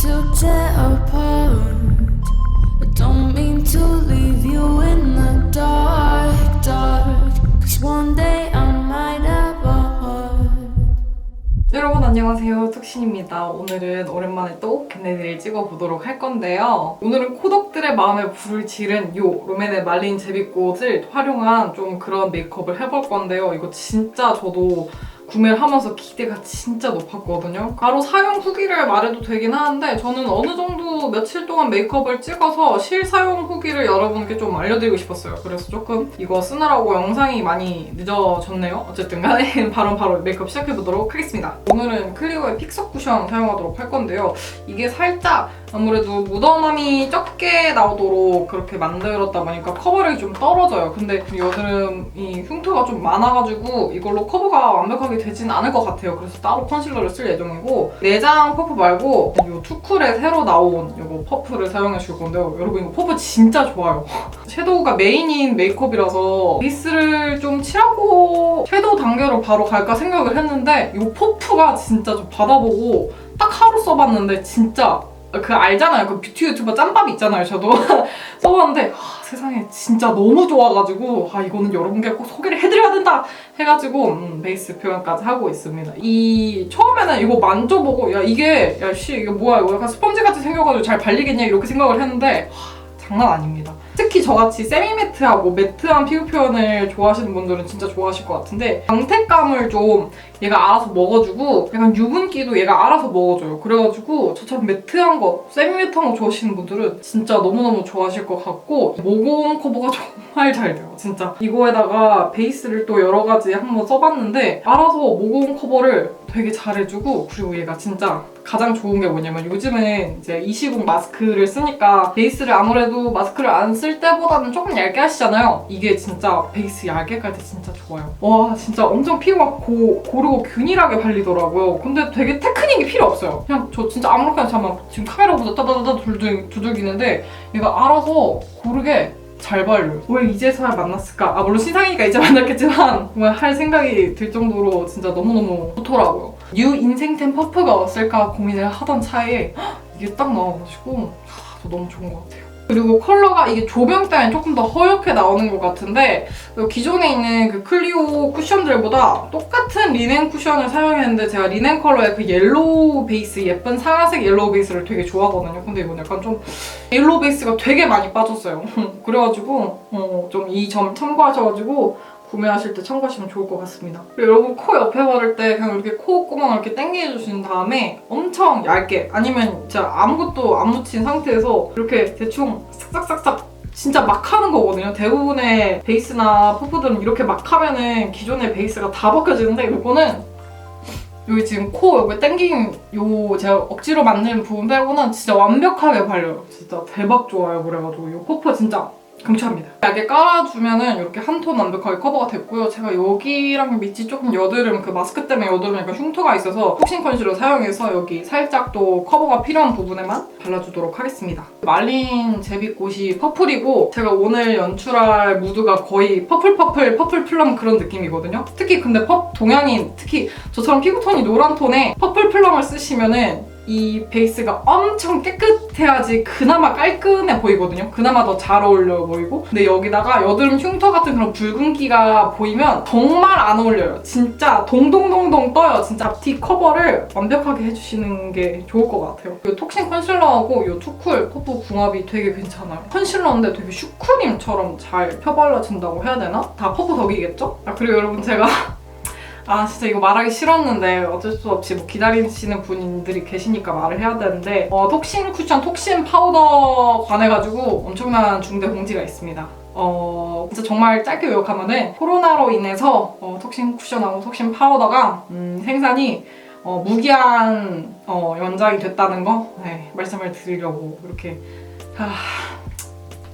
to tear apart. I don't mean to leave you in the dark, dark. 'Cause one day I might have a heart. 여러분 안녕하세요, 툭신입니다. 오늘은 오랜만에 또 겟레디를 찍어보도록 할 건데요. 오늘은 코덕들의 마음에 불을 지른 요 롬앤의 말린 제비꽃을 활용한 좀 그런 메이크업을 해볼 건데요. 이거 진짜 저도 구매를 하면서 기대가 진짜 높았거든요. 바로 사용 후기를 말해도 되긴 하는데 저는 어느 정도 며칠 동안 메이크업을 찍어서 실사용 후기를 여러분께 좀 알려드리고 싶었어요. 그래서 조금 이거 쓰느라고 영상이 많이 늦어졌네요. 어쨌든 간에 바로 메이크업 시작해보도록 하겠습니다. 오늘은 클리오의 픽서 쿠션 사용하도록 할 건데요. 이게 살짝 아무래도 묻어남이 적게 나오도록 그렇게 만들었다 보니까 커버력이 좀 떨어져요. 근데 여드름이 흉터가 좀 많아가지고 이걸로 커버가 완벽하게 되진 않을 것 같아요. 그래서 따로 컨실러를 쓸 예정이고 내장 퍼프 말고 이 투쿨에 새로 나온 이거 퍼프를 사용해 줄 건데요. 여러분 이거 퍼프 진짜 좋아요. 섀도우가 메인인 메이크업이라서 베이스를 좀 칠하고 섀도우 단계로 바로 갈까 생각을 했는데 이 퍼프가 진짜 좀 받아보고 딱 하루 써봤는데 진짜 그 알잖아요. 그 뷰티 유튜버 짬밥 있잖아요. 저도 써봤는데 세상에 진짜 너무 좋아가지고 이거는 여러분께 꼭 소개를 해드려야 된다 해가지고 베이스 표현까지 하고 있습니다. 처음에는 이거 만져보고 이게 뭐야 이거 약간 스펀지같이 생겨가지고 잘 발리겠냐 이렇게 생각을 했는데 장난 아닙니다. 특히 저같이 세미매트하고 매트한 피부 표현을 좋아하시는 분들은 진짜 좋아하실 것 같은데 광택감을 좀 얘가 알아서 먹어주고 약간 유분기도 얘가 알아서 먹어줘요. 그래가지고 저처럼 매트한 거, 세미매트한 거 좋아하시는 분들은 진짜 너무너무 좋아하실 것 같고 모공 커버가 정말 잘 돼요. 진짜 이거에다가 베이스를 또 여러 가지 한번 써봤는데 알아서 모공 커버를 되게 잘해주고 그리고 얘가 진짜 가장 좋은 게 뭐냐면 요즘은 이제 20공 마스크를 쓰니까 베이스를 아무래도 마스크를 안 쓸 때보다는 조금 얇게 하시잖아요. 이게 진짜 베이스 얇게 깔 때 진짜 좋아요. 와 진짜 엄청 피부가 고르고 균일하게 발리더라고요. 근데 되게 테크닉이 필요 없어요. 그냥 저 진짜 아무렇게나 잠깐 지금 카메라 보자 따다다다 두들기는데 얘가 알아서 고르게 잘 발려요. 왜 이제서야 만났을까? 물론 신상이니까 이제 만났겠지만 정말 할 생각이 들 정도로 진짜 너무너무 좋더라고요. 뉴 인생템 퍼프가 없을까 고민을 하던 차에 이게 딱 나와가지고 너무 좋은 것 같아요. 그리고 컬러가 이게 조명 때문에 조금 더 허옇게 나오는 것 같은데 기존에 있는 그 클리오 쿠션들보다 똑같은 리넨 쿠션을 사용했는데 제가 리넨 컬러의 그 옐로우 베이스 예쁜 상아색 옐로우 베이스를 되게 좋아하거든요. 근데 이건 약간 좀 옐로우 베이스가 되게 많이 빠졌어요. 그래가지고 좀 이 점 참고하셔가지고 구매하실 때 참고하시면 좋을 것 같습니다. 그리고 여러분 코 옆에 바를 때 그냥 이렇게 콧구멍을 이렇게 당겨주신 다음에 엄청 얇게 아니면 진짜 아무것도 안 묻힌 상태에서 이렇게 대충 싹싹싹싹 진짜 막 하는 거거든요. 대부분의 베이스나 퍼프들은 이렇게 막 하면은 기존의 베이스가 다 벗겨지는데 이거는 여기 지금 코 여기 당긴 제가 억지로 만든 부분 빼고는 진짜 완벽하게 발려요. 진짜 대박 좋아요. 그래가지고 이 퍼프 진짜 강추합니다. 얇게 깔아주면은 이렇게 한 톤 완벽하게 커버가 됐고요. 제가 여기랑 밑이 조금 여드름, 그 마스크 때문에 여드름 약간 흉터가 있어서 톡신 컨실러 사용해서 여기 살짝 또 커버가 필요한 부분에만 발라주도록 하겠습니다. 말린 제비꽃이 퍼플이고 제가 오늘 연출할 무드가 거의 퍼플 플럼 그런 느낌이거든요. 특히 근데 동양인, 특히 저처럼 피부톤이 노란 톤에 퍼플 플럼을 쓰시면은 이 베이스가 엄청 깨끗해야지 그나마 깔끔해 보이거든요. 그나마 더 잘 어울려 보이고 근데 여기다가 여드름 흉터 같은 그런 붉은기가 보이면 정말 안 어울려요. 진짜 동동동동 떠요. 진짜 앞뒤 커버를 완벽하게 해주시는 게 좋을 것 같아요. 이 톡신 컨실러하고 이 투쿨 퍼프 궁합이 되게 괜찮아요. 컨실러인데 되게 슈크림처럼 잘 펴발라진다고 해야 되나? 다 퍼프 덕이겠죠? 그리고 여러분 제가 진짜 이거 말하기 싫었는데 어쩔 수 없이 기다리시는 분들이 계시니까 말을 해야 되는데 톡신 쿠션, 톡신 파우더 관해가지고 엄청난 중대 공지가 있습니다. 진짜 정말 짧게 요약하면은 코로나로 인해서 톡신 쿠션하고 톡신 파우더가 생산이 무기한 연장이 됐다는 거 말씀을 드리려고 이렇게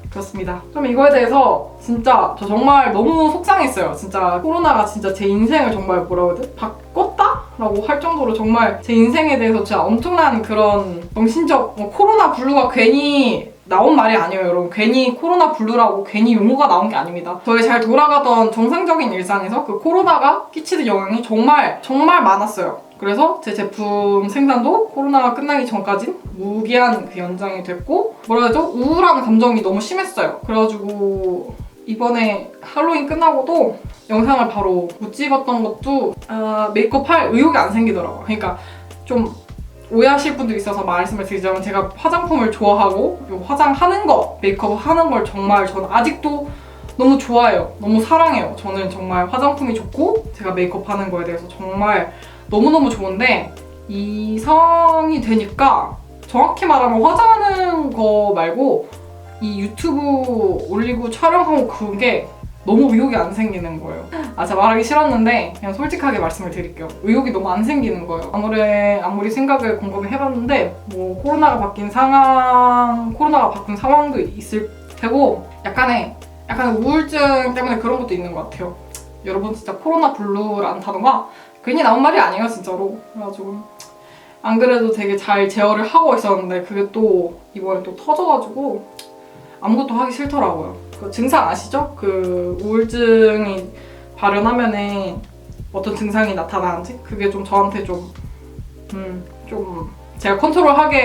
그렇습니다. 좀 이거에 대해서 진짜 저 정말 너무 속상했어요. 진짜 코로나가 진짜 제 인생을 정말 뭐라고 해야 돼? 바꿨다? 라고 할 정도로 정말 제 인생에 대해서 진짜 엄청난 그런 정신적 코로나 블루가 괜히 나온 말이 아니에요, 여러분. 괜히 코로나 블루라고 괜히 용어가 나온 게 아닙니다. 저희 잘 돌아가던 정상적인 일상에서 그 코로나가 끼치는 영향이 정말 정말 많았어요. 그래서 제 제품 생산도 코로나가 끝나기 전까진 무기한 그 연장이 됐고, 뭐라 해야죠? 우울한 감정이 너무 심했어요. 그래가지고 이번에 할로윈 끝나고도 영상을 바로 못 찍었던 것도 메이크업 할 의욕이 안 생기더라고요. 그러니까 좀 오해하실 분도 있어서 말씀을 드리자면, 제가 화장품을 좋아하고 화장하는 거, 메이크업 하는 걸 정말 저는 아직도 너무 좋아해요. 너무 사랑해요. 저는 정말 화장품이 좋고 제가 메이크업 하는 거에 대해서 정말 너무너무 좋은데, 이 상황이 되니까 정확히 말하면 화장하는 거 말고 이 유튜브 올리고 촬영하고 그게 너무 의욕이 안 생기는 거예요. 제가 말하기 싫었는데 그냥 솔직하게 말씀을 드릴게요. 의욕이 너무 안 생기는 거예요. 아무리 생각을 곰곰이 해봤는데 뭐 코로나가 바뀐 상황도 있을 테고 약간의 우울증 때문에 그런 것도 있는 것 같아요. 여러분 진짜 코로나 블루라는 단어가 괜히 나온 말이 아니에요, 진짜로. 그래가지고 안 그래도 되게 잘 제어를 하고 있었는데 그게 또 이번에 또 터져가지고 아무것도 하기 싫더라고요. 그 증상 아시죠? 그 우울증이 발현하면은 어떤 증상이 나타나는지 그게 좀 저한테 좀 제가 컨트롤하기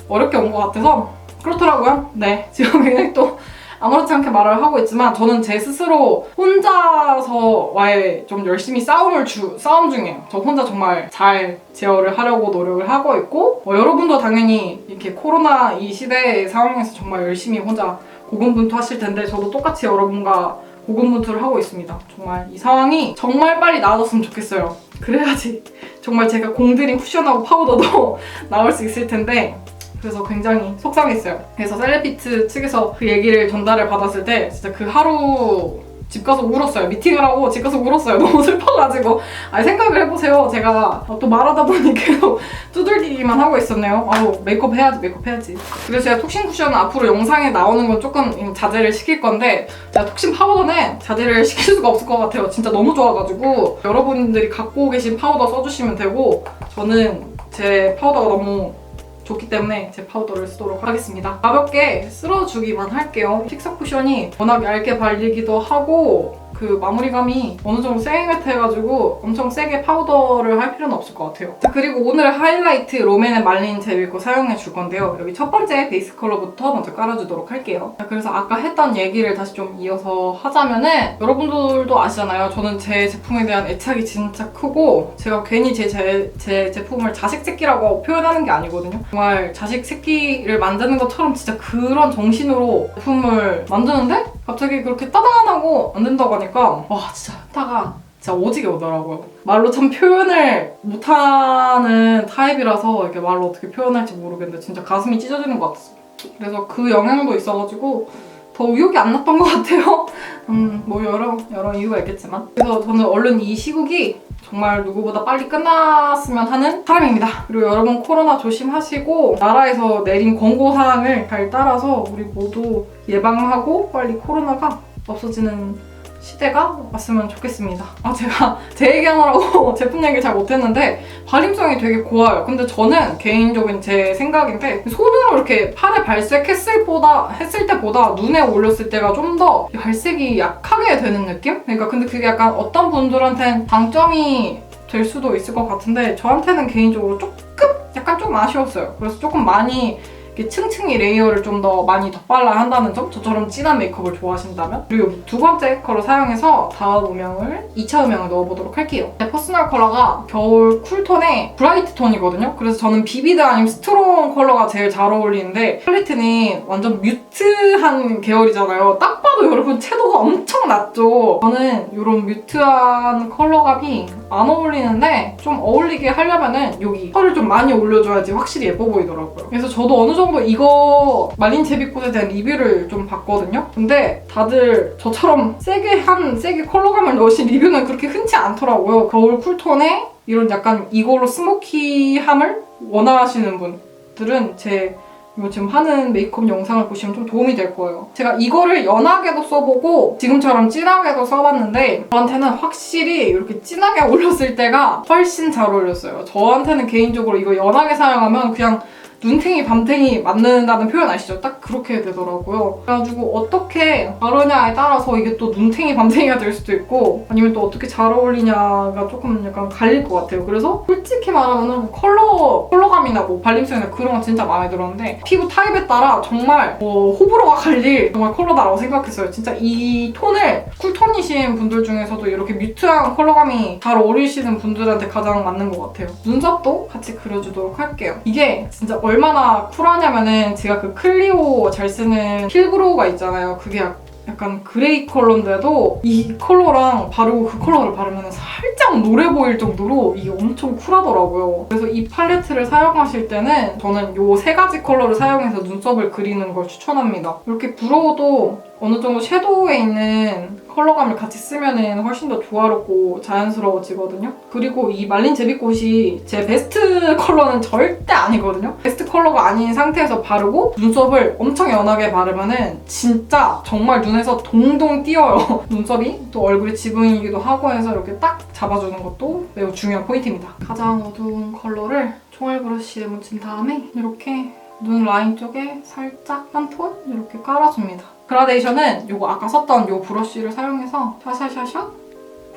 어렵게 온 것 같아서 그렇더라고요. 네, 지금 굉장히 또 아무렇지 않게 말을 하고 있지만 저는 제 스스로 혼자서와의 좀 열심히 싸움 중이에요. 저 혼자 정말 잘 제어를 하려고 노력을 하고 있고, 여러분도 당연히 이렇게 코로나 이 시대의 상황에서 정말 열심히 혼자 고군분투하실 텐데 저도 똑같이 여러분과 고군분투를 하고 있습니다. 정말 이 상황이 정말 빨리 나아졌으면 좋겠어요. 그래야지 정말 제가 공들인 쿠션하고 파우더도 나올 수 있을 텐데, 그래서 굉장히 속상했어요. 그래서 셀레피트 측에서 그 얘기를 전달을 받았을 때 진짜 그 하루 집 가서 울었어요. 미팅을 하고 집 가서 울었어요. 너무 슬퍼가지고. 생각을 해보세요. 제가 또 말하다 보니 계속 두들기기만 하고 있었네요. 메이크업 해야지. 그래서 제가 톡신 쿠션은 앞으로 영상에 나오는 건 조금 자제를 시킬 건데, 제가 톡신 파우더는 자제를 시킬 수가 없을 것 같아요. 진짜 너무 좋아가지고 여러분들이 갖고 계신 파우더 써주시면 되고, 저는 제 파우더가 너무 좋기 때문에 제 파우더를 쓰도록 하겠습니다. 가볍게 쓸어주기만 할게요. 픽서 쿠션이 워낙 얇게 발리기도 하고 그 마무리감이 어느 정도 세미매트해가지고 엄청 세게 파우더를 할 필요는 없을 것 같아요. 자, 그리고 오늘 하이라이트 롬앤의 말린 제비코 사용해 줄 건데요. 여기 첫 번째 베이스 컬러부터 먼저 깔아주도록 할게요. 자, 그래서 아까 했던 얘기를 다시 좀 이어서 하자면은, 여러분들도 아시잖아요. 저는 제 제품에 대한 애착이 진짜 크고, 제가 괜히 제 제품을 자식 새끼라고 표현하는 게 아니거든요. 정말 자식 새끼를 만드는 것처럼 진짜 그런 정신으로 제품을 만드는데 갑자기 그렇게 따단하고 안 된다고 하니까 와, 진짜 현타가 진짜 오지게 오더라고요. 말로 참 표현을 못하는 타입이라서 이렇게 말로 어떻게 표현할지 모르겠는데 진짜 가슴이 찢어지는 것 같았어요. 그래서 그 영향도 있어가지고 더 의욕이 안 났던 것 같아요. 뭐 여러 이유가 있겠지만. 그래서 저는 얼른 이 시국이 정말 누구보다 빨리 끝났으면 하는 사람입니다. 그리고 여러분 코로나 조심하시고 나라에서 내린 권고사항을 잘 따라서 우리 모두 예방하고 빨리 코로나가 없어지는 시대가 왔으면 좋겠습니다. 제가 제 얘기하느라고 제품 얘기 잘 못했는데 발림성이 되게 고와요. 근데 저는 개인적인 제 생각인데 손으로 이렇게 팔에 발색했을 때보다 눈에 올렸을 때가 좀 더 발색이 약하게 되는 느낌? 그러니까 근데 그게 약간 어떤 분들한테는 장점이 될 수도 있을 것 같은데 저한테는 개인적으로 약간 조금 아쉬웠어요. 그래서 조금 많이 이렇게 층층이 레이어를 좀 더 많이 덧발라야 한다는 점? 저처럼 진한 메이크업을 좋아하신다면? 그리고 여기 두 번째 컬러 사용해서 다음 음영을 2차 음영을 넣어보도록 할게요. 제 퍼스널 컬러가 겨울 쿨톤의 브라이트 톤이거든요. 그래서 저는 비비드 아니면 스트롱 컬러가 제일 잘 어울리는데 팔레트는 완전 뮤트한 계열이잖아요. 딱 봐도 여러분 채도가 엄청 낮죠? 저는 이런 뮤트한 컬러감이 안 어울리는데 좀 어울리게 하려면은 여기 펄을 좀 많이 올려줘야지 확실히 예뻐 보이더라고요. 그래서 저도 어느 정도 이거 말린 제비꽃에 대한 리뷰를 좀 봤거든요. 근데 다들 저처럼 세게 컬러감을 넣으신 리뷰는 그렇게 흔치 않더라고요. 겨울 쿨톤에 이런 약간 이걸로 스모키함을 원하시는 분들은 제 이거 지금 하는 메이크업 영상을 보시면 좀 도움이 될 거예요. 제가 이거를 연하게도 써보고 지금처럼 진하게도 써봤는데 저한테는 확실히 이렇게 진하게 올렸을 때가 훨씬 잘 어울렸어요. 저한테는 개인적으로 이거 연하게 사용하면 그냥 눈탱이 밤탱이 맞는다는 표현 아시죠? 딱 그렇게 되더라고요. 그래가지고 어떻게 바르냐에 따라서 이게 또 눈탱이 밤탱이가 될 수도 있고 아니면 또 어떻게 잘 어울리냐가 조금 약간 갈릴 것 같아요. 그래서 솔직히 말하면 컬러감이나 뭐 발림성이나 그런 건 진짜 마음에 들었는데 피부 타입에 따라 정말 호불호가 갈릴 정말 컬러다라고 생각했어요. 진짜 이 톤을 쿨톤이신 분들 중에서도 이렇게 뮤트한 컬러감이 잘 어울리시는 분들한테 가장 맞는 것 같아요. 눈썹도 같이 그려주도록 할게요. 이게 진짜 얼마나 쿨하냐면은 제가 그 클리오 잘 쓰는 힐그로우가 있잖아요. 그게 약간 그레이 컬러인데도 이 컬러랑 바르고 그 컬러를 바르면 살짝 노래 보일 정도로 이게 엄청 쿨하더라고요. 그래서 이 팔레트를 사용하실 때는 저는 이 3가지 컬러를 사용해서 눈썹을 그리는 걸 추천합니다. 이렇게 브로우도 어느 정도 섀도우에 있는 컬러감을 같이 쓰면 훨씬 더 조화롭고 자연스러워지거든요. 그리고 이 말린 제비꽃이 제 베스트 컬러는 절대 아니거든요. 베스트 컬러가 아닌 상태에서 바르고 눈썹을 엄청 연하게 바르면 진짜 정말 눈에서 동동 띄어요. 눈썹이 또 얼굴의 지붕이기도 하고 해서 이렇게 딱 잡아주는 것도 매우 중요한 포인트입니다. 가장 어두운 컬러를 총알 브러쉬에 묻힌 다음에 이렇게 눈 라인 쪽에 살짝 한 톤 이렇게 깔아줍니다. 그라데이션은 이거 아까 썼던 이 브러쉬를 사용해서 샤샤샤샤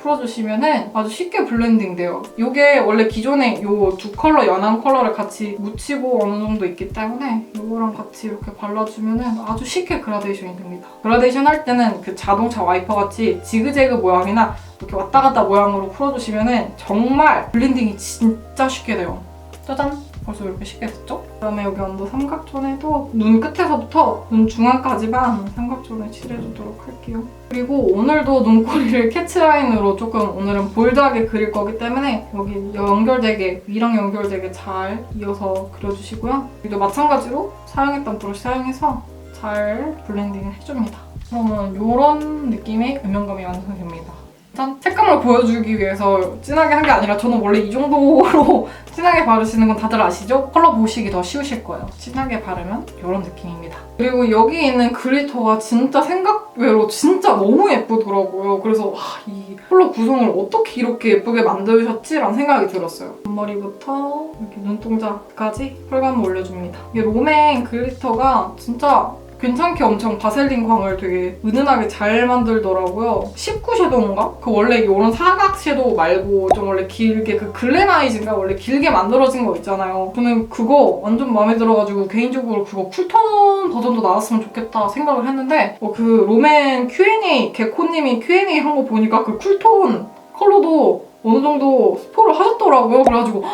풀어주시면은 아주 쉽게 블렌딩 돼요. 이게 원래 기존에 이 2컬러 연한 컬러를 같이 묻히고 어느 정도 있기 때문에 이거랑 같이 이렇게 발라주면은 아주 쉽게 그라데이션이 됩니다. 그라데이션 할 때는 그 자동차 와이퍼 같이 지그재그 모양이나 이렇게 왔다 갔다 모양으로 풀어주시면은 정말 블렌딩이 진짜 쉽게 돼요. 짜잔! 벌써 이렇게 쉽게 됐죠? 그다음에 여기 언더 삼각존에도 눈 끝에서부터 눈 중앙까지만 삼각존을 칠해주도록 할게요. 그리고 오늘도 눈꼬리를 캐치라인으로 조금 오늘은 볼드하게 그릴 거기 때문에 여기 연결되게, 위랑 연결되게 잘 이어서 그려주시고요. 여기도 마찬가지로 사용했던 브러쉬 사용해서 잘 블렌딩을 해줍니다. 그러면 이런 느낌의 음영감이 완성됩니다. 일단 색감을 보여주기 위해서 진하게 한 게 아니라 저는 원래 이 정도로 진하게 바르시는 건 다들 아시죠? 컬러 보시기 더 쉬우실 거예요. 진하게 바르면 이런 느낌입니다. 그리고 여기 있는 글리터가 진짜 생각외로 진짜 너무 예쁘더라고요. 그래서 와, 이 컬러 구성을 어떻게 이렇게 예쁘게 만드셨지? 라는 생각이 들었어요. 앞머리부터 이렇게 눈동자까지 펄감을 올려줍니다. 이게 롬앤 글리터가 진짜 괜찮게 엄청 바셀린 광을 되게 은은하게 잘 만들더라고요. 19 섀도우인가? 그 원래 이런 사각 섀도우 말고 좀 원래 길게 그 글래나이즈인가? 원래 길게 만들어진 거 있잖아요. 저는 그거 완전 마음에 들어가지고 개인적으로 그거 쿨톤 버전도 나왔으면 좋겠다 생각을 했는데 그 롬앤 Q&A, 개코님이 Q&A 한 거 보니까 그 쿨톤 컬러도 어느 정도 스포를 하셨더라고요. 그래가지고 야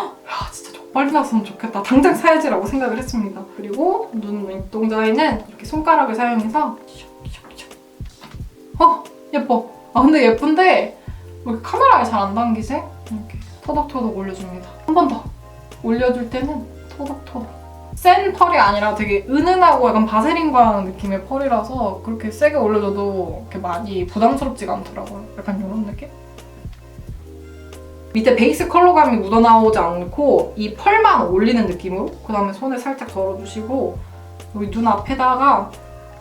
진짜 빨리 나왔으면 좋겠다. 당장 사야지라고 생각을 했습니다. 그리고 눈 눈동자에는 이렇게 손가락을 사용해서 예뻐. 근데 예쁜데 왜 이렇게 카메라에 잘 안 당기지? 이렇게 터덕터덕 올려줍니다. 한 번 더. 올려줄 때는 터덕터덕. 센 펄이 아니라 되게 은은하고 약간 바세린광 느낌의 펄이라서 그렇게 세게 올려줘도 이렇게 많이 부담스럽지가 않더라고요. 약간 이런 느낌? 밑에 베이스 컬러감이 묻어나오지 않고 이 펄만 올리는 느낌으로 그 다음에 손에 살짝 덜어주시고 여기 눈 앞에다가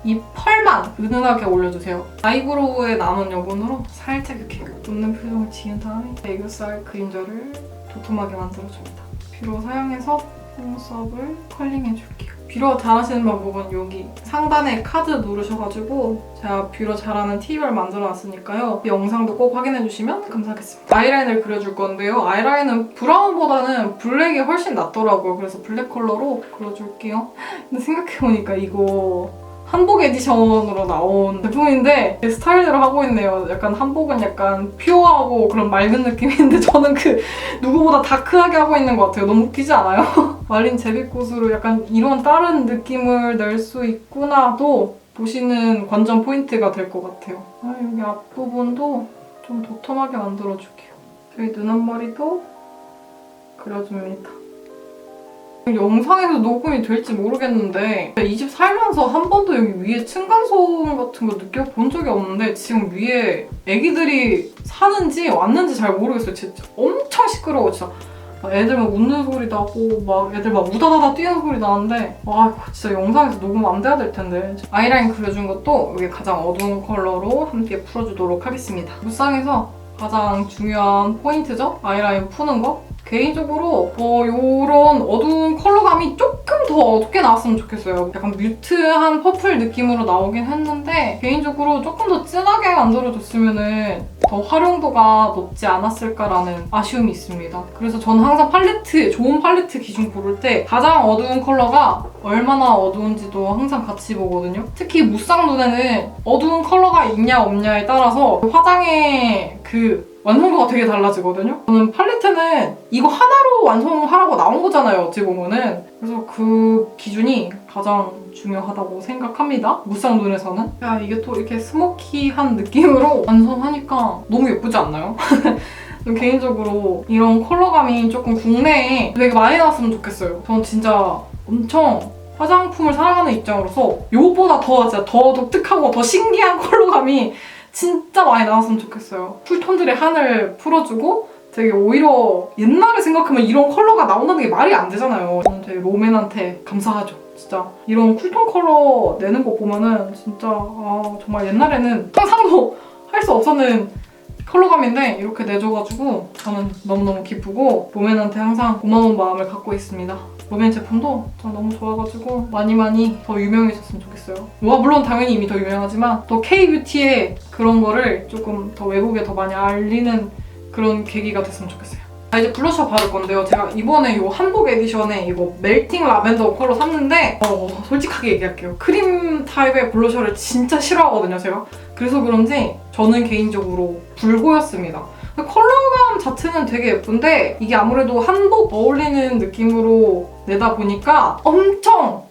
이 펄만 은은하게 올려주세요. 아이브로우에 남은 여분으로 살짝 이렇게 웃는 표정을 지은 다음에 애교살 그림자를 도톰하게 만들어줍니다. 뷰러 사용해서 속눈썹을 컬링해줄게요. 뷰러 잘하시는 방법은 여기 상단에 카드 누르셔가지고 제가 뷰러 잘하는 팁을 만들어놨으니까요. 이 영상도 꼭 확인해주시면 감사하겠습니다. 아이라인을 그려줄 건데요. 아이라인은 브라운보다는 블랙이 훨씬 낫더라고요. 그래서 블랙 컬러로 그려줄게요. 근데 생각해보니까 이거 한복 에디션으로 나온 제품인데 제 스타일대로 하고 있네요. 약간 한복은 약간 퓨어하고 그런 맑은 느낌인데 저는 그 누구보다 다크하게 하고 있는 것 같아요. 너무 웃기지 않아요? 말린 제비꽃으로 약간 이런 다른 느낌을 낼 수 있구나도 보시는 관전 포인트가 될 것 같아요. 여기 앞부분도 좀 도톰하게 만들어줄게요. 저희 눈 앞머리도 그려줍니다. 영상에서 녹음이 될지 모르겠는데 이 집 살면서 한 번도 여기 위에 층간소음 같은 거 느껴본 적이 없는데 지금 위에 애기들이 사는지 왔는지 잘 모르겠어요. 진짜 엄청 시끄러워. 진짜 애들 막 웃는 소리 나고 막 애들 막 우다다다 뛰는 소리 나는데 와 이거 진짜 영상에서 녹음 안 돼야 될 텐데. 아이라인 그려준 것도 여기 가장 어두운 컬러로 함께 풀어주도록 하겠습니다. 무쌍에서 가장 중요한 포인트죠? 아이라인 푸는 거. 개인적으로 이런 어두운 컬러감이 조금 더 어둡게 나왔으면 좋겠어요. 약간 뮤트한 퍼플 느낌으로 나오긴 했는데 개인적으로 조금 더 진하게 만들어줬으면 더 활용도가 높지 않았을까라는 아쉬움이 있습니다. 그래서 저는 항상 좋은 팔레트 기준 고를 때 가장 어두운 컬러가 얼마나 어두운지도 항상 같이 보거든요. 특히 무쌍 눈에는 어두운 컬러가 있냐 없냐에 따라서 화장의 완성도가 되게 달라지거든요. 저는 팔레트는 이거 하나로 완성하라고 나온 거잖아요, 어찌 보면은. 그래서 그 기준이 가장 중요하다고 생각합니다. 무쌍 눈에서는. 야, 이게 또 이렇게 스모키한 느낌으로 완성하니까 너무 예쁘지 않나요? 개인적으로 이런 컬러감이 조금 국내에 되게 많이 나왔으면 좋겠어요. 저는 진짜 엄청 화장품을 사랑하는 입장으로서 이것보다 진짜 더 독특하고 더 신기한 컬러감이 진짜 많이 나왔으면 좋겠어요. 쿨톤들의 한을 풀어주고 되게 오히려 옛날에 생각하면 이런 컬러가 나온다는 게 말이 안 되잖아요. 저는 되게 롬앤한테 감사하죠. 진짜 이런 쿨톤 컬러 내는 거 보면은 진짜 정말 옛날에는 상상도 할 수 없었는 컬러감인데 이렇게 내줘가지고 저는 너무너무 기쁘고 롬앤한테 항상 고마운 마음을 갖고 있습니다. 롬앤 제품도 전 너무 좋아가지고 많이 더 유명해졌으면 좋겠어요. 물론 당연히 이미 더 유명하지만 또 K-뷰티의 그런 거를 조금 더 외국에 더 많이 알리는 그런 계기가 됐으면 좋겠어요. 이제 블러셔 바를 건데요. 제가 이번에 이 한복 에디션에 이거 멜팅 라벤더 컬러 샀는데 솔직하게 얘기할게요. 크림 타입의 블러셔를 진짜 싫어하거든요, 제가. 그래서 그런지 저는 개인적으로 불고였습니다. 컬러감 자체는 되게 예쁜데 이게 아무래도 한복 어울리는 느낌으로 내다 보니까 엄청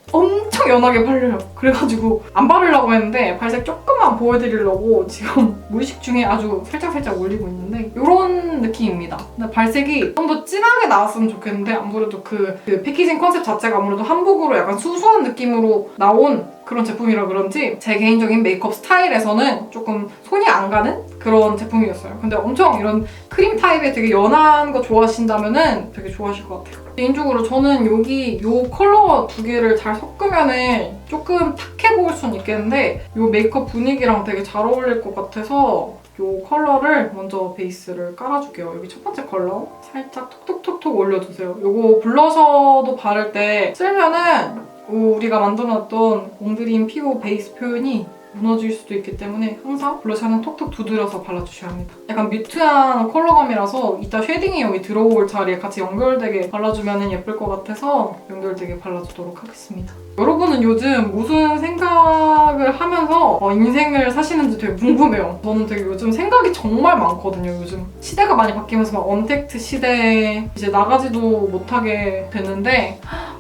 연하게 발려요. 그래가지고 안 바르려고 했는데 발색 조금만 보여드리려고 지금 무의식 중에 아주 살짝 올리고 있는데 이런 느낌입니다. 근데 발색이 좀 더 진하게 나왔으면 좋겠는데 아무래도 그 패키징 컨셉 자체가 아무래도 한복으로 약간 수수한 느낌으로 나온 그런 제품이라 그런지 제 개인적인 메이크업 스타일에서는 조금 손이 안 가는 그런 제품이었어요. 근데 엄청 이런 크림 타입의 되게 연한 거 좋아하신다면은 되게 좋아하실 것 같아요. 개인적으로 저는 이 컬러 두 개를 잘 섞으면은 조금 탁해 보일 수는 있겠는데 이 메이크업 분위기랑 되게 잘 어울릴 것 같아서 이 컬러를 먼저 베이스를 깔아줄게요. 여기 첫 번째 컬러 살짝 톡톡톡톡 올려주세요. 이거 블러셔도 바를 때 쓰면은 우리가 만들어놨던 공드림 피부 베이스 표현이 무너질 수도 있기 때문에 항상 블러셔는 톡톡 두드려서 발라주셔야 합니다. 약간 뮤트한 컬러감이라서 이따 쉐딩이 여기 들어올 자리에 같이 연결되게 발라주면 예쁠 것 같아서 연결되게 발라주도록 하겠습니다. 여러분은 요즘 무슨 생각을 하면서 인생을 사시는지 되게 궁금해요. 저는 되게 요즘 생각이 정말 많거든요. 요즘 시대가 많이 바뀌면서 막 언택트 시대에 이제 나가지도 못하게 됐는데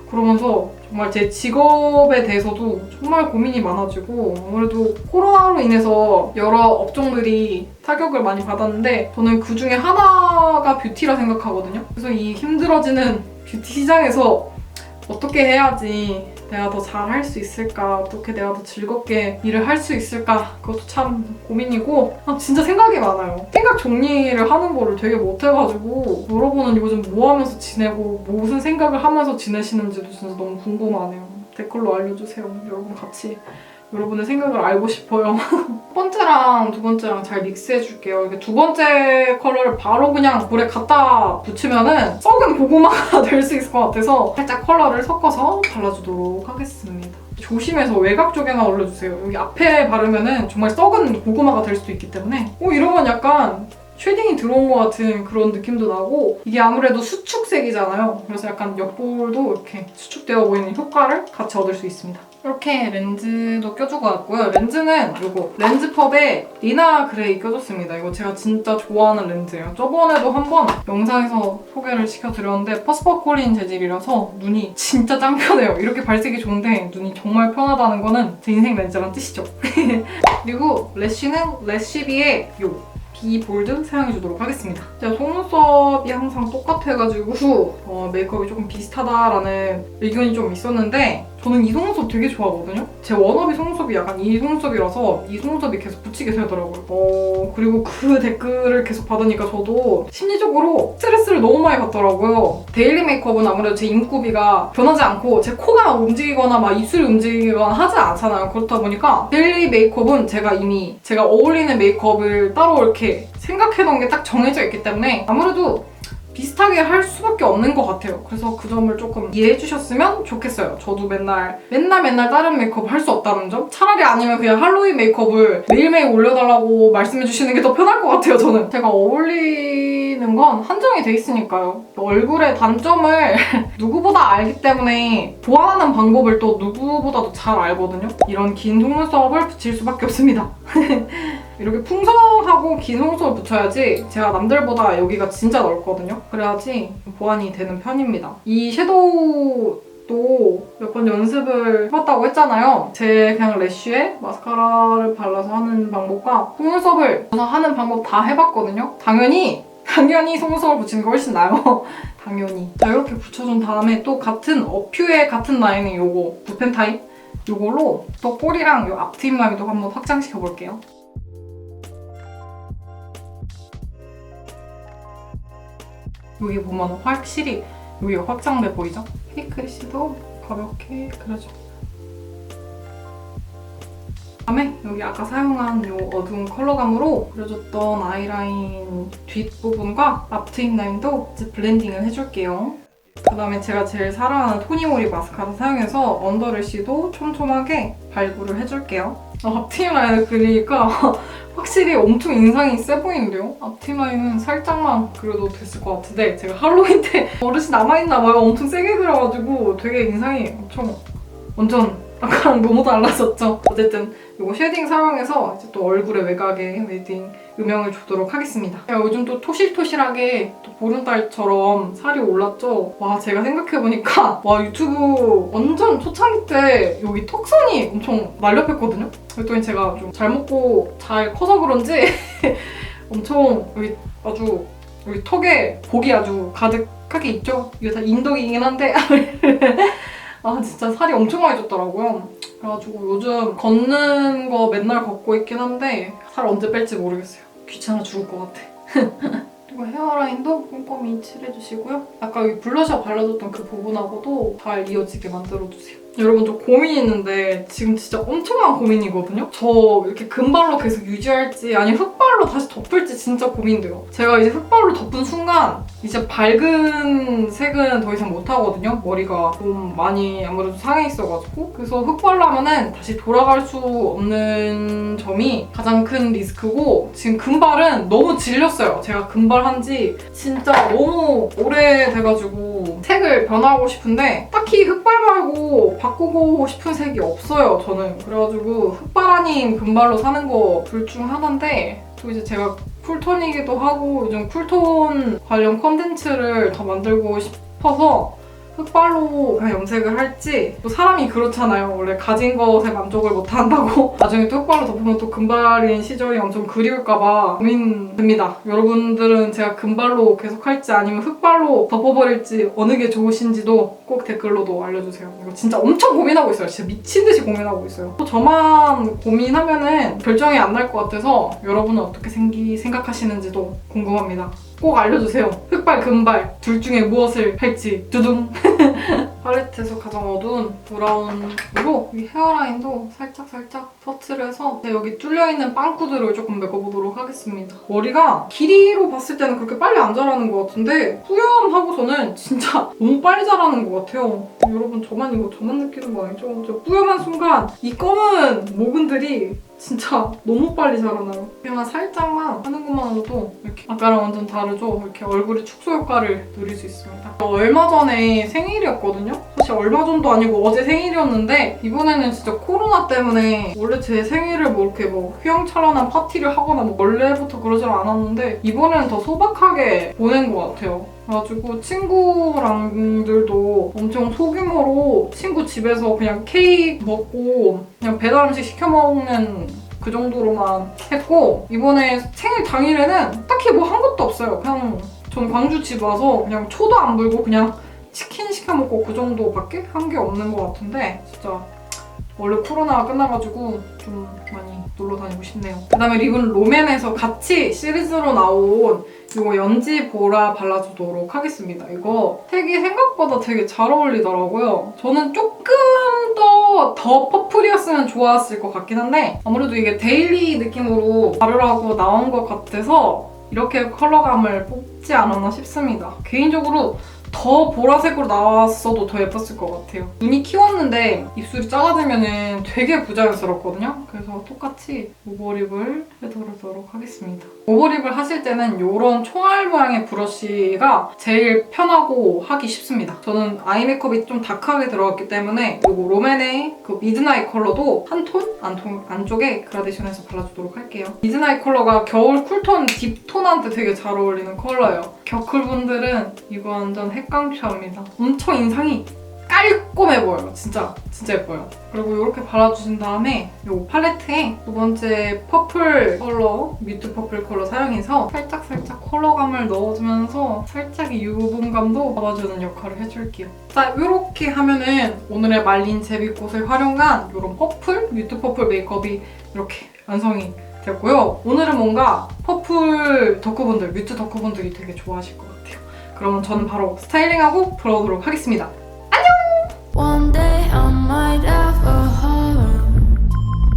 그러면서 정말 제 직업에 대해서도 정말 고민이 많아지고 아무래도 코로나로 인해서 여러 업종들이 타격을 많이 받았는데 저는 그 중에 하나가 뷰티라 생각하거든요. 그래서 이 힘들어지는 뷰티 시장에서 어떻게 해야지 내가 더 잘할 수 있을까? 어떻게 내가 더 즐겁게 일을 할 수 있을까? 그것도 참 고민이고 진짜 생각이 많아요. 생각 정리를 하는 거를 되게 못해가지고 여러분은 요즘 뭐 하면서 지내고 무슨 생각을 하면서 지내시는지도 진짜 너무 궁금하네요. 댓글로 알려주세요. 여러분 같이 여러분의 생각을 알고 싶어요. 첫 번째랑 두 번째랑 잘 믹스해줄게요. 이게 두 번째 컬러를 바로 그냥 물에 갖다 붙이면은 썩은 고구마가 될 수 있을 것 같아서 살짝 컬러를 섞어서 발라주도록 하겠습니다. 조심해서 외곽 쪽에만 올려주세요. 여기 앞에 바르면은 정말 썩은 고구마가 될 수도 있기 때문에 이러면 약간 쉐딩이 들어온 것 같은 그런 느낌도 나고 이게 아무래도 수축색이잖아요. 그래서 약간 옆볼도 이렇게 수축되어 보이는 효과를 같이 얻을 수 있습니다. 이렇게 렌즈도 껴주고 왔고요. 렌즈는 이거 렌즈펍에 리나 그레이 껴줬습니다. 이거 제가 진짜 좋아하는 렌즈예요. 저번에도 한번 영상에서 소개를 시켜드렸는데 퍼스퍼콜린 재질이라서 눈이 진짜 짱 편해요. 이렇게 발색이 좋은데 눈이 정말 편하다는 거는 제 인생 렌즈란 뜻이죠. 그리고 래쉬는 래쉬비의 이 볼드 사용해주도록 하겠습니다. 제가 속눈썹이 항상 똑같아가지고 메이크업이 조금 비슷하다라는 의견이 좀 있었는데 저는 이 속눈썹 되게 좋아하거든요. 제 워너비 속눈썹이 약간 이 속눈썹이라서 이 속눈썹이 계속 붙이게 되더라고요. 그리고 그 댓글을 계속 받으니까 저도 심리적으로 스트레스를 너무 많이 받더라고요. 데일리 메이크업은 아무래도 제 입구비가 변하지 않고 제 코가 움직이거나 막 입술이 움직이거나 하지 않잖아요. 그렇다 보니까 데일리 메이크업은 제가 어울리는 메이크업을 따로 이렇게 생각해놓은 게 딱 정해져 있기 때문에 아무래도 비슷하게 할 수밖에 없는 것 같아요. 그래서 그 점을 조금 이해해 주셨으면 좋겠어요. 저도 맨날 다른 메이크업 할 수 없다는 점? 차라리 아니면 그냥 할로윈 메이크업을 매일매일 올려달라고 말씀해 주시는 게 더 편할 것 같아요, 저는. 제가 어울리는 건 한정이 돼 있으니까요. 얼굴의 단점을 누구보다 알기 때문에 보완하는 방법을 또 누구보다도 잘 알거든요. 이런 긴 속눈썹을 붙일 수밖에 없습니다. 이렇게 풍성하고 긴 속눈썹을 붙여야지 제가 남들보다 여기가 진짜 넓거든요. 그래야지 보완이 되는 편입니다. 이 섀도우도 몇 번 연습을 해봤다고 했잖아요. 제 그냥 래쉬에 마스카라를 발라서 하는 방법과 속눈썹을 하는 방법 다 해봤거든요. 당연히 속눈썹을 붙이는 게 훨씬 나아요. 당연히. 자, 이렇게 붙여준 다음에 또 같은 어퓨의 같은 라인인 요거 붓펜 타입 요걸로 또 꼬리랑 요 앞트임 라인도 한번 확장시켜볼게요. 여기 보면 확실히 여기가 확장돼 보이죠? 페이크래쉬도 가볍게 그려줘. 다음에 여기 아까 사용한 이 어두운 컬러감으로 그려줬던 아이라인 뒷부분과 앞트임 라인도 이제 블렌딩을 해줄게요. 그다음에 제가 제일 사랑하는 토니모리 마스카라 사용해서 언더래쉬도 촘촘하게 발구를 해줄게요. 앞트임 라인을 그리니까 확실히 엄청 인상이 세 보이는데요? 앞트임 라인은 살짝만 그려도 됐을 것 같은데 제가 할로윈 때 버릇이 남아있나 봐요. 엄청 세게 그려가지고 되게 인상이 엄청 완전 아까랑 너무 달라졌죠? 어쨌든 이거 쉐딩 사용해서 이제 또 얼굴의 외곽에 웨딩 음영을 주도록 하겠습니다. 제가 요즘 또 토실토실하게 또 보름달처럼 살이 올랐죠? 와, 제가 생각해보니까 와, 유튜브 완전 초창기 때 여기 턱선이 엄청 날렵했거든요? 그랬더니 제가 좀 잘 먹고 잘 커서 그런지 엄청 여기 아주 여기 턱에 복이 아주 가득하게 있죠? 이게 다 인덕이긴 한데 아, 진짜 살이 엄청 많이 쪘더라고요. 그래가지고 요즘 걷는 거 맨날 걷고 있긴 한데 살 언제 뺄지 모르겠어요. 귀찮아 죽을 것 같아. 그리고 헤어라인도 꼼꼼히 칠해주시고요. 아까 여기 블러셔 발라줬던 그 부분하고도 잘 이어지게 만들어주세요. 여러분, 저 고민이 있는데 지금 진짜 엄청난 고민이거든요? 저 이렇게 금발로 계속 유지할지 아니면 흑발로 다시 덮을지 진짜 고민돼요. 제가 이제 흑발로 덮은 순간 이제 밝은 색은 더 이상 못하거든요? 머리가 좀 많이 아무래도 상해 있어가지고. 그래서 흑발로 하면은 다시 돌아갈 수 없는 점이 가장 큰 리스크고, 지금 금발은 너무 질렸어요. 제가 금발한 지 진짜 너무 오래돼가지고 색을 변하고 싶은데 딱히 흑발 말고 바꾸고 싶은 색이 없어요, 저는. 그래가지고 흑발 아닌 금발로 사는 거 둘 중 하나인데, 또 이제 제가 쿨톤이기도 하고 요즘 쿨톤 관련 콘텐츠를 더 만들고 싶어서 흑발로 그냥 염색을 할지, 또 사람이 그렇잖아요. 원래 가진 것에 만족을 못 한다고. 나중에 또 흑발로 덮으면 또 금발인 시절이 엄청 그리울까봐 고민됩니다. 여러분들은 제가 금발로 계속 할지 아니면 흑발로 덮어버릴지 어느 게 좋으신지도 꼭 댓글로도 알려주세요. 이거 진짜 엄청 고민하고 있어요. 진짜 미친 듯이 고민하고 있어요. 또 저만 고민하면은 결정이 안 날 것 같아서 여러분은 어떻게 생각하시는지도 궁금합니다. 꼭 알려주세요. 흑발, 금발 둘 중에 무엇을 할지. 두둥. 팔레트에서 가장 어두운 브라운으로 이 헤어라인도 살짝 터치를 해서 여기 뚫려있는 빵꾸들을 조금 메꿔보도록 하겠습니다. 머리가 길이로 봤을 때는 그렇게 빨리 안 자라는 것 같은데 뿌염하고서는 진짜 너무 빨리 자라는 것 같아요. 여러분, 저만 느끼는 거 아니죠? 저 뿌염한 순간 이 검은 모근들이 진짜 너무 빨리 자라나요. 그냥 살짝만 하는 것만으로도 이렇게 아까랑 완전 다르죠? 이렇게 얼굴의 축소 효과를 누릴 수 있습니다. 얼마 전에 생일이었거든요? 사실 얼마 전도 아니고 어제 생일이었는데 이번에는 진짜 코로나 때문에 원래 제 생일을 뭐 이렇게 뭐 휘황찬란한 파티를 하거나 뭐 원래부터 그러질 않았는데 이번에는 더 소박하게 보낸 것 같아요. 그래가지고 친구랑들도 엄청 소규모로 친구 집에서 그냥 케이크 먹고 그냥 배달 음식 시켜 먹는 그 정도로만 했고, 이번에 생일 당일에는 딱히 뭐 한 것도 없어요. 그냥 전 광주 집 와서 그냥 초도 안 불고 그냥 치킨 시켜 먹고 그 정도밖에 한 게 없는 것 같은데 진짜 원래 코로나가 끝나가지고 좀 많이 놀러 다니고 싶네요. 그다음에 립은 롬앤에서 같이 시리즈로 나온 이거 연지 보라 발라주도록 하겠습니다. 이거 색이 생각보다 되게 잘 어울리더라고요. 저는 조금 더 퍼플이었으면 좋았을 것 같긴 한데 아무래도 이게 데일리 느낌으로 바르라고 나온 것 같아서 이렇게 컬러감을 있지 않았나 싶습니다. 개인적으로 더 보라색으로 나왔어도 더 예뻤을 것 같아요. 눈이 키웠는데 입술이 작아지면 되게 부자연스럽거든요. 그래서 똑같이 오버립을 해두도록 하겠습니다. 오버립을 하실 때는 이런 총알 모양의 브러쉬가 제일 편하고 하기 쉽습니다. 저는 아이 메이크업이 좀 다크하게 들어갔기 때문에 이거 롬앤의 그 미드나잇 컬러도 한 톤 안쪽에 그라데이션해서 발라주도록 할게요. 미드나잇 컬러가 겨울 쿨톤 딥톤한테 되게 잘 어울리는 컬러예요. 겨쿨분들은 이거 완전 핵강추합니다. 엄청 인상이 깔끔해 보여요. 진짜 예뻐요. 그리고 이렇게 발라주신 다음에 이 팔레트에 두 번째 퍼플 컬러, 뮤트 퍼플 컬러 사용해서 살짝 컬러감을 넣어주면서 살짝의 유분감도 잡아주는 역할을 해줄게요. 자, 이렇게 하면은 오늘의 말린 제비꽃을 활용한 이런 퍼플, 뮤트 퍼플 메이크업이 이렇게 완성이 됐고요. 오늘은 뭔가 퍼플 덕후분들, 뮤트 덕후분들이 되게 좋아하실 것 같아요. 그러면 저는 바로 스타일링하고 돌아오도록 하겠습니다. One day I might have a heart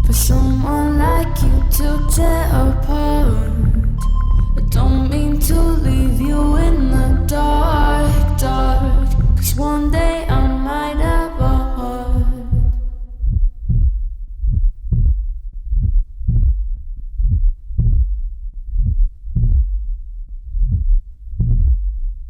for someone like you to tear apart. I don't mean to leave you in the dark.